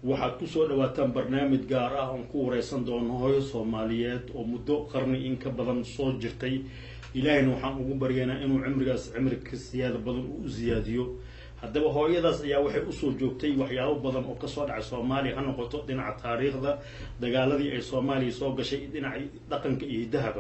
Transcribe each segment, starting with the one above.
waxaad ku soo dhawaataan barnaamij gaar ah oon ku wareysan doono hooyo Soomaaliyeed oo muddo qarni in ka badan soo jirtay. ilaahayna waxaan ugu baryaynaa inuu cimriga siyaada badan u ziyaadiyo. haddaba hooyadaas ayaa waxay u soo joogtay waxyaabo badan oo ka soo dhacay Soomaaliya, ha noqoto dhinaca taariikhda, dagaaladii ay Soomaaliya soo gashay, dhinaca dhaqanka iyo hiddaha.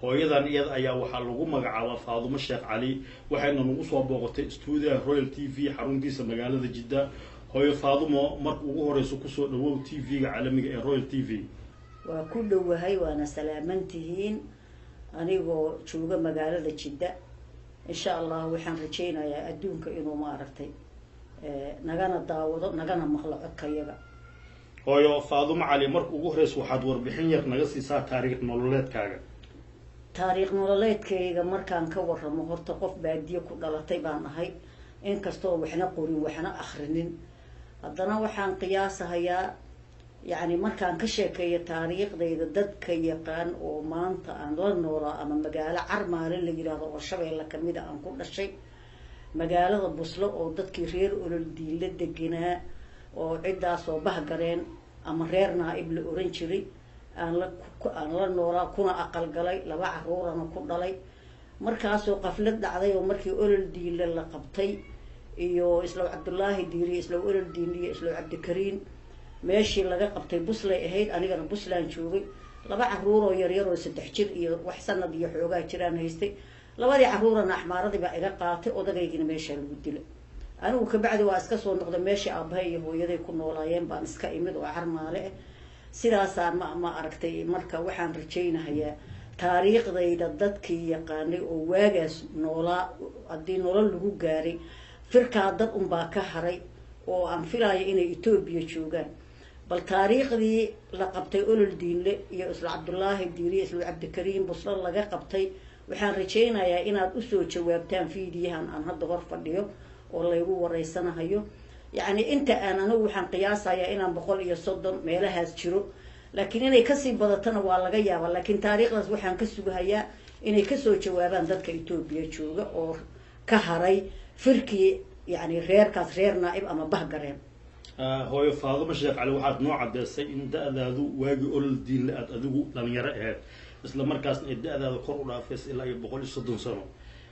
hooyadan iyada ayaa waxaa lagu magacaabaa Faadumo Sheekh Cali, waxayna nagu soo booqatay studio Royal TV xaruntiisa magaalada Jidda. hooyo Faadumo markii ugu horeyso ku soo dhawow TV-ga caalamiga ee Royal TV. waa ku dhawahay waana salaamantihiin anigoo jooga magaalada Jidda. insha Allah waxaan rajeynayaa adduunka inuu ma aragtay nagana daawado nagana maqlo codkayaga. hooyo Faadumo Cali markii ugu horeyso waxaad warbixin yar naga siisaa taariikh nololeedkaaga. taariikh nololeedkayga markaan ka warramo horta qof baadiye ku dhalatay baan ahay, inkastoo waxna qorin waxna akhrinin. haddana waxaan qiyaasahayaa يعني markaan ka sheekeeyo taariikhdayda dadka yaqaan oo maanta aan la noolaa ama magaalo Carmaale la yiraahdo oo Shabeelle kamid ah aan ku dhashay, magaalada Buslo oo dadkii reer Olol Diile deganaa oo cidaas oo bahgareen ama reer Naaib la oran jiray aan la noolaa kuna aqal galay, laba caruurana ku dhalay. markaasoo qaflad dhacday oo markii Olol Diile la qabtay iyo Isla Cabdullaahi Diiri, Isla Olol Diile, Isla Cabdikariin meeshii laga qabtay Buslay ahayd. anigana Buslaan joogay, laba caruur oo yar oo 3 jir iyo wax sanad iyo xoogaa jiraan haystay. labadii caruurana axmaaradii baa iga qaatay, odaygina meesha lagu dilay. anigu ka bacdi waa iska soo noqday meeshii aabahay iyo hooyaday ku noolaayeen baan iska imid oo Carmaale ah. sidaasaan ma aragtay. marka waxaan rajeynayaa taariikhdayda dadkii yaqaanay oo waagaas noolaa haddii nolol lagu gaaray firkaa dad unbaa ka haray oo aan filayo inay Itoobiya joogaan. bal taariikhdii la qabtay Olol Diile iyo Isla Cabdullaahi Diiri, Isla Cabdikariin Buslo laga qabtay waxaan rajeynayaa inaad u soo jawaabtaan fiidiyahan aan hadda hor fadhiyo oo laygu wareysanayo. yacni inta aan anigu waxaan qiyaasayaa inaan 130 meelahaas jiro, laakiin inay kasii badatana waa laga yaabaa. laakiin taariikhdaas waxaan ka sugahayaa inay kasoo jawaabaan dadka Itoobiya jooga oo ka haray firkii يعني reerkaas reer Naaib ama bahgareen. hooyo Faadumo Sheekh Cali waxaad noo cadeysay in da'daadu waagi Olol Diile aad adigu dhalinyaro ahayd, isla markaasna ay da'daadu kor u dhaafaysa ilaa 130 sano.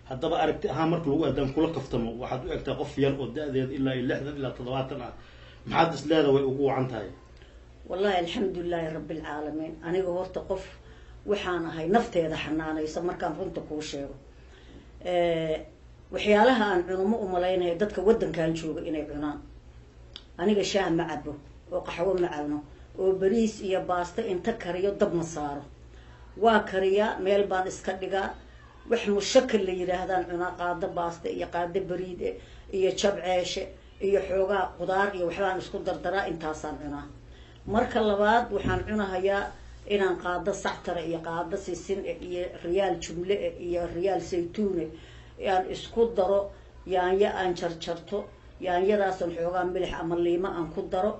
haddaba aragti ahaan marka lagu aadaan kula kaftamo waxaad u egtaa qof yar oo da'deed ilaa 60 ilaa 70 ah. maxaad isleedahay way ugu wacan tahay? wallahi alxamdulilaahi rabbil caalamiin. aniga horta qof waxaan ahay nafteeda xanaanaysa markaan runta kuu sheego. waxyaalaha aan cunumo u malaynayo dadka wadankan jooga inay cunaan. aniga shaah ma cabo oo qaxwo ma cabno oo bariis iyo baasto inta kariyo dab ma saaro. waa kariyaa meel baan iska dhigaa, wax mushakil la yiraahdaan cunaa, qaado baasto iyo qaado bariid iyo jabceeshe iyo xoogaa qudaar iyo waxbaan isku dardaraa, intaasaan cunaa. marka labaad waxaan cunahayaa inaan qaado sactara iyo qaado sisin iyo riyaal jumle iyo riyaal saytuune aan isku daro, yaanyo aan jarjarto, yaanyadaasan xoogaa milix ama liimo aan ku daro,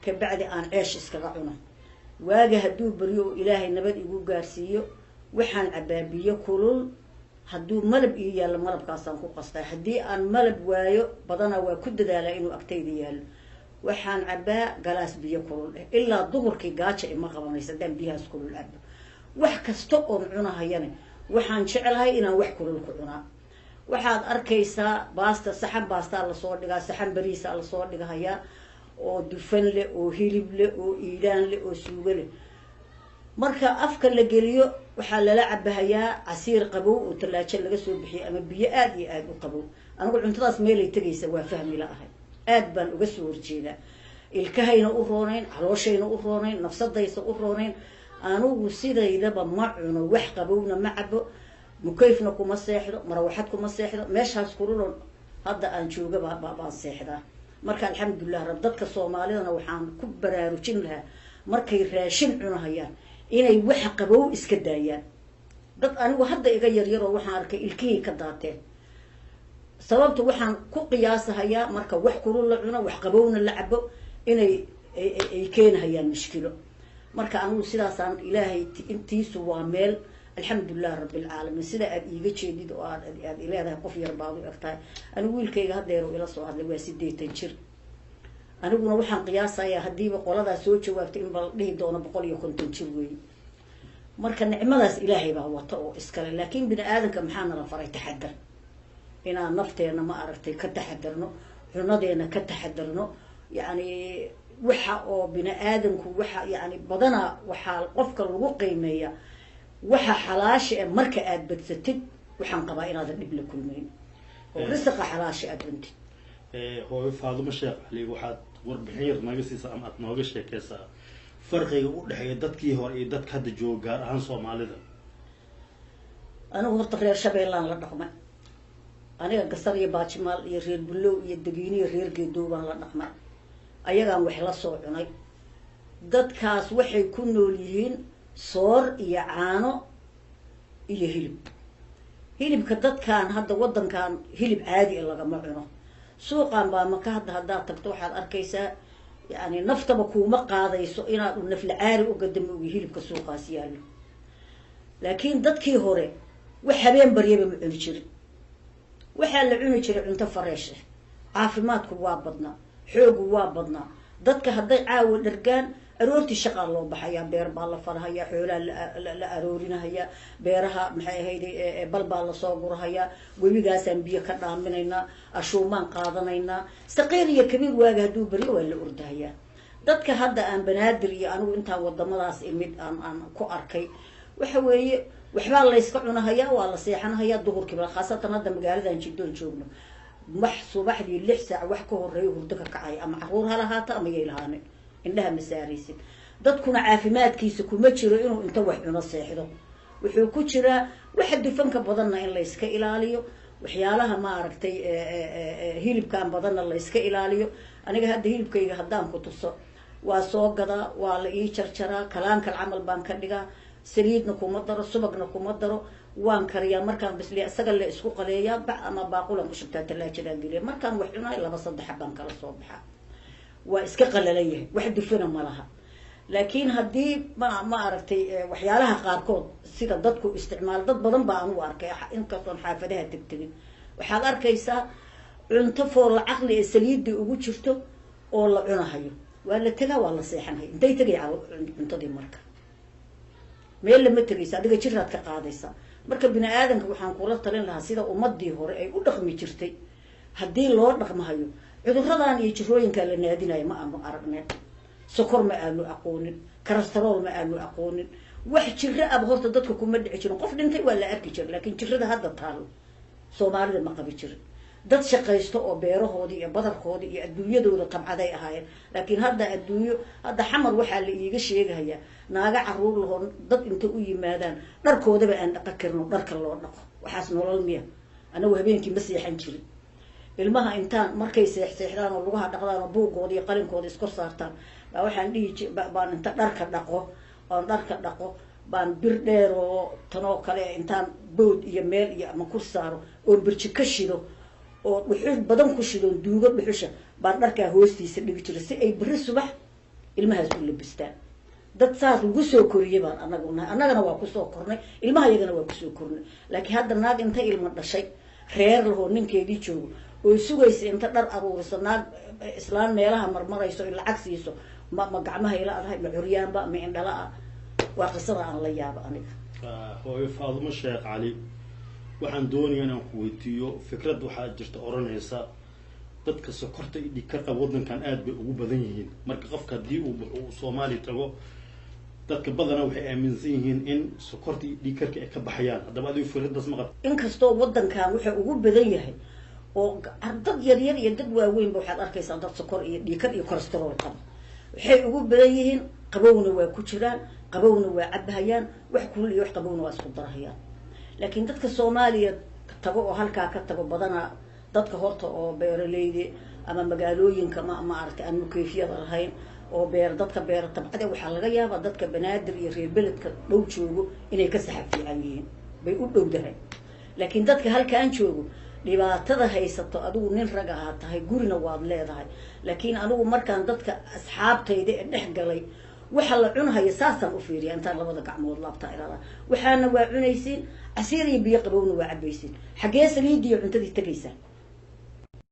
ka bacdi aan ceesh iskaga cuno. waaga hadduu baryo ilaahay nabad igu gaarsiiyo waxaan cabaa biyo kulul. hadduu malab ii yaallo malabkaasaan ku qastaa. haddii aan malab waayo badana waa ku dadaalaa inuu agtayda yaallo. waxaan cabaa galaas biyo kulul ilaa duhurkii gaajo ima qabanaysa haddaan biyahaas kulul cabo. wax kasta oon cunahayana waxaan jecelahay inaan wax kulul ku cunaa. waxaad arkaysaa baasta, saxan baastaa lasoo dhigaa, saxan bariisa lasoo dhigahayaa oo dufan leh oo hilib leh oo iidaan leh oo suugo leh. marka afka la geliyo waxaa lala cabahayaa casiir qabow oo talaajo laga soo bixiyay ama biyo aad iyo aad u qabow. anigu cuntadaas meelay tagaysa waa fahmi la ahay, aad baan uga soo horjeedaa. ilkahayna u roonayn, calooshayna u roonayn, nafsadaysa u roonayn. anigu sidaydaba ma cuno wax qabowna ma cabo, mukayfna kuma seexdo, marawaxad kuma seexdo. meeshaas kululon hadda aan jooga baan seexdaa. marka alxamdulillah rab dadka Soomaalidana waxaan ku baraarujin lahaa markay raashin cunahayaan inay wax qabow iska daayaan. dad anigu hadda iga yaryar oo waxaan arkay ilkihii ka daateen. sababta waxaan ku qiyaasahayaa marka wax kulul la cuno wax qabowna la cabo inay ay keenayaan mushkilo. marka anigu sidaasaan ilaahay intiisu waa meel alxamdulillah rabbil caalamiin. sida aad iiga jeedid oo aad ileedahay qof yar baad u egtahay. anigu wiilkayga haddeer ila soo hadlay waa 8 jir. aniguna waxaan qiyaasayaa haddiiba qoladaa soo jawaabtay in bal dhihi doono 150 jir weeye marka nicmadaas ilaahay baa wata oo iskale laakiin bini aadanka maxaa nala faray taxadar inaan nafteena ma aragtay ka taxadarno cunadeena ka taxadarno yani waxa oo bini aadanku waxa yani badana waxa qofka lagu qiimeeyaa waxa xalaasha marka aad badsatid waxaan qabaa inaad dib la kulmeyn oo risqa xalaasha aad cuntid hooyo Faadumo Sheekh Ali waxaad warbixin yar naga siisa ama aad nooga sheekaysaa farqiga u dhaxeeya dadkii hore iyo dadka hadda jooga gaar ahaan Soomaalida anigu horta reer Shabeellaan la dhaqmay aniga gasar iyo baajimaal iyo reer Bulow iyo Dagiini iyo reer Geedow baan la dhaqmay ayagaan wax la soo cunay dadkaas waxay ku nool yihiin soor iyo caano iyo hilibka dadkan hadda wadankan hilib caadi lagama cuno suuqan baa maka hadda tagto waxaad arkaysaa yani naftaba kuma qaadayso inaad naf la caari u gadamo ugu hilibka suuqaas yaalo laakiin dadkii hore wax habeen baryaba ma cuni jirin waxa la cuni jiray cunto fareesh caafimaadku waa badnaa xoogu waa badnaa dadka hadday caawa dhargaan aroortii shaqa loo baxaya beer baa la farahaya xoolaa la aroorinaya beeraha maxay ahayd bal baa la soo gurahaya webigaasaan biyo ka dhaaminaynaa ashuumaan qaadanaynaa saqiir iyo kabiir waaga hadduu bari waa la ordahaya dadka hadda aan banaadir iyo anigu intaa wadamadaas imid aan ku arkay waxa weeye waxbaa la iska cunahayaa waa la seexanahayaa duhurkiiba khaasatan hadda magaaladan Jiddoon joogno wax subaxdii 6 saac wax ka horeeyo hurdo ka kacay ama caruur hala haata ama yeelahaane indhaha masaaraysid dadkuna caafimaadkiisa kuma jiro inuu inta wax cuno seexdo wuxuu ku jiraa waxa dufanka badanna in la iska ilaaliyo waxyaalaha ma aragtay hilibkan badanna la iska ilaaliyo aniga hadda hilibkayga haddaan ku tuso waa soo gadaa waa la ii jarjaraa kalaanka camal baan ka dhigaa saliidna kuma daro subagna kuma daro waan kariyaa markaan bisliya isaga la isku qaleeyaa bac ama baaqulan ku shubtaa talaajadaan geliya markaan wax cunay 2-3 baan kala soo baxaa waa iska qalalayahay wax dufana ma laha laakiin haddii ma aragtay waxyaalaha qaarkood sida dadku isticmaal dad badan baan u arkay inkastoon xaafadaha tagtagin waxaad arkaysaa cunto fool aqli ee saliidda ugu jirto oo la cunahayo waa la tagaa waa la seexanahay intay tagay cuntadii marka meel lama tagaysa adiga jiraad ka qaadaysa marka bini aadanka waxaan kula talin lahaa sida ummadii hore ay u dhaqmi jirtay haddii loo dhaqmahayo cuduradan iyo jirooyinka la naadinayo ma aanu aragnay sokor ma aanu aqoonin kolestarool ma aanu aqoonin wax jira ab horta dadka kuma dhici jirin qof dhintay waa la arki jiray laakiin jirada hadda taalo Soomaalida ma qabi jirin dad shaqaysto oo beerahoodii iyo badarkoodii iyo adduunyadooda tabcaday ahaayeen laakiin hadda adduunyo hadda xamar waxaa la iiga sheegaya naaga caruur lahoon dad inta u yimaadaan dharkoodaba aan dhaqan karno dharka loo dhaqo waxaas nolol miya anagu habeenkii ma seexan jirin ilmaha intaan markay seexdaan oo lugaha dhaqdaan oo buugooda iyo qalinkooda iskor saartaan baa waxaan dhihi baan inta dharka dhaqo baan bir dheer oo tanoo kale intaan bood iyo meel iyo ama ku saaro oo birji ka shido oo dhuxul badan ku shido duugo dhuxusha baan dharka hoostiisa dhigi jiray si ay biri subax ilmahaas u labistaan dad saas ugu soo koriyay baan annagana waa ku soo kornay ilmaha iyagana waa ku soo kornay laakiin hadda naag inta ilmo dhashay reer lahoo ninkeedii joogo oo sugaysa inta dhar aruuriso naag islaan meelaha marmarayso in lacag siiso ma gacmaha ila adahay ma curyaanba ma indhala waa qisada aan la yaabo aniga hooyo Faadumo Sheekh Ali waxaan doonayaa inaan ku weydiiyo fikrad waxaa jirta oranaysa dadka sokorta iyo dhiigkarka wadankan aad bay ugu badan yihiin marka qofka hadii uu Soomaali tago dadka badana waxay aaminsan yihiin in sokorta iyo dhiigkarka ay ka baxayaan haddaba adigu fikradaas ma qabto inkastoo wadankan waxa ugu badan yahay oo dad yar iyo dad waaweyn waxaad arkaysaa dad sokor iyo dhiigkar iyo kolestarool qaba waxay ugu badan yihiin qabowna waa ku jiraan qabowna waa cabahayaan wax kulul iyo wax qabowna waa isku darahayaan laakiin dadka Soomaaliya tago oo halka ka tago badana dadka horta oo beeraleyda ama magaalooyinka ma aragtay aan mukeefiyada lahayn oo dadka beer tabcada waxa laga yaabaa dadka banaadir iyo reer beledka dhow joogo inay ka saxab fiican yihiin bay u dhowdahay laakiin dadka halka aan joogo dhibaatada haysato adigu nin rag ah tahay gurina waad leedahay laakiin anigu markaan dadka asxaabtayda dhex galay waxa la cunahay saasan u fiiriya inta labada gacmood laabta ilaa waxaana waa cunaysiin asiir iyo biyo qabowna waa cabaysiin xagee saliid iyo cuntadii tagaysa